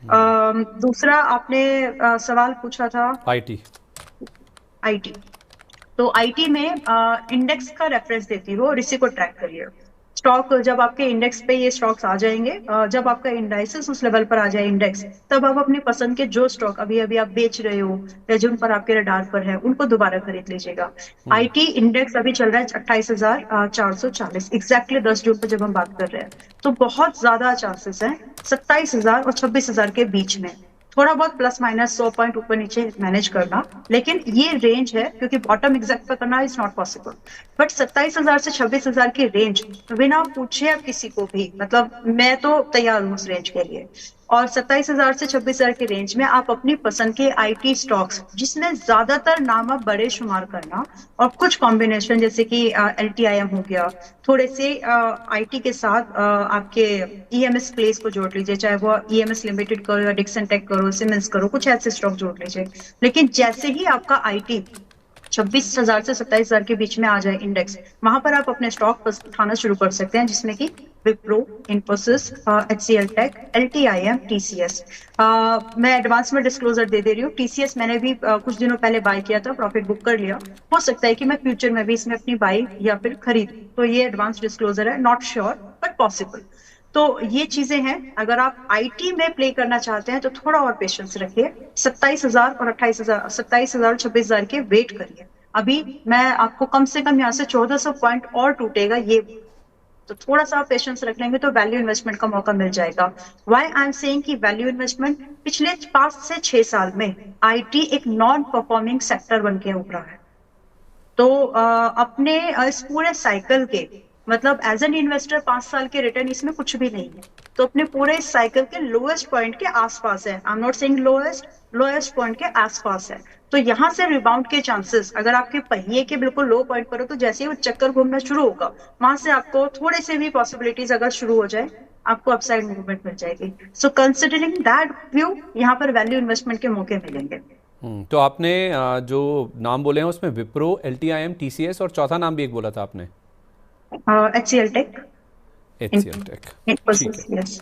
दूसरा आपने सवाल पूछा था आईटी। आईटी। तो आईटी में इंडेक्स का रेफरेंस देती हो और इसी को ट्रैक करिए। स्टॉक जब आपके इंडेक्स पे ये स्टॉक्स आ जाएंगे, जब आपका इंडाइसेस उस लेवल पर आ जाए इंडेक्स, तब आप अपनी पसंद के जो स्टॉक अभी अभी आप बेच रहे हो या जिन पर आपके रडार पर है उनको दोबारा खरीद लीजिएगा। हम्म। आईटी इंडेक्स अभी चल रहा है 28,440, एग्जैक्टली 10 जून पर जब हम बात कर रहे हैं। तो बहुत ज्यादा चांसेस है 27,000 और 26,000 के बीच में, थोड़ा बहुत प्लस माइनस 100 पॉइंट ऊपर नीचे मैनेज करना। लेकिन ये रेंज है, क्योंकि बॉटम एग्जैक्ट पता करना इज नॉट पॉसिबल। बट 27,000 से 26,000 की रेंज, बिना पूछे आप किसी को भी, मतलब मैं तो तैयार हूँ उस रेंज के लिए। और 27,000 से 26,000 की रेंज में आप अपनी पसंद के आईटी स्टॉक्स, जिसमें ज्यादातर नाम आप बड़े शुमार करना, और कुछ कॉम्बिनेशन जैसे कि LTIM हो गया, थोड़े से आईटी के साथ आपके ईएमएस प्लेस को जोड़ लीजिए, चाहे वो ईएमएस लिमिटेड करो या डिक्सन टेक करो, सिमेंस करो, कुछ ऐसे स्टॉक जोड़ लीजिए। लेकिन जैसे ही आपका आईटी 26,000 से 27,000 के बीच में आ जाए इंडेक्स, वहां पर आप अपने स्टॉक उठाना शुरू कर सकते हैं, जिसमें कि Wipro, Infosys, HCL tech, LTIM, TCS। मैं एडवांस में डिस्क्लोजर दे रही हूँ, TCS मैंने भी कुछ दिनों पहले बाय किया था, प्रॉफिट बुक कर लिया। हो सकता है कि मैं फ्यूचर में भी इसमें अपनी बाई या फिर खरीद, तो ये एडवांस डिस्क्लोजर है, नॉट श्योर बट पॉसिबल। तो ये चीजें हैं, अगर आप आईटी में प्ले करना चाहते हैं तो थोड़ा और पेशेंस रखिए। 27,000 और 28,000, 27,000 और 26,000 के वेट करिए। अभी मैं आपको कम से कम यहाँ से 1,400 पॉइंट और टूटेगा ये, तो थोड़ा सा पेशेंस रख लेंगे तो वैल्यू इन्वेस्टमेंट का मौका मिल जाएगा। वाई आई एम सेइंग कि वैल्यू इन्वेस्टमेंट, पिछले 5 से 6 साल में आईटी एक नॉन परफॉर्मिंग सेक्टर बन के उभरा है। तो अपने इस पूरे साइकिल के, मतलब एज एन इन्वेस्टर 5 साल के रिटर्न इसमें कुछ भी नहीं है। तो अपने पूरे इस साइकिल के लोएस्ट पॉइंट के आसपास है, I am not saying lowest, lowest point के आसपास है। तो यहाँ से रिबाउंड के चांसेस, अगर आपके पहिए के बिल्कुल लो पॉइंट पर हो, तो जैसे ही वो चक्कर घूमना शुरू होगा, वहां से आपको थोड़े से भी पॉसिबिलिटीज अगर शुरू हो जाए, आपको अपसाइड मूवमेंट मिल जाएगी। सो कंसिडरिंग दैट व्यू, यहाँ पर वैल्यू इन्वेस्टमेंट के मौके मिलेंगे। तो आपने जो नाम बोले हैं उसमें विप्रो, LTIM, TCS और चौथा नाम भी एक बोला था आपने। HCL tech, HCL tech. ठीक इन्फोसिस, है। यस।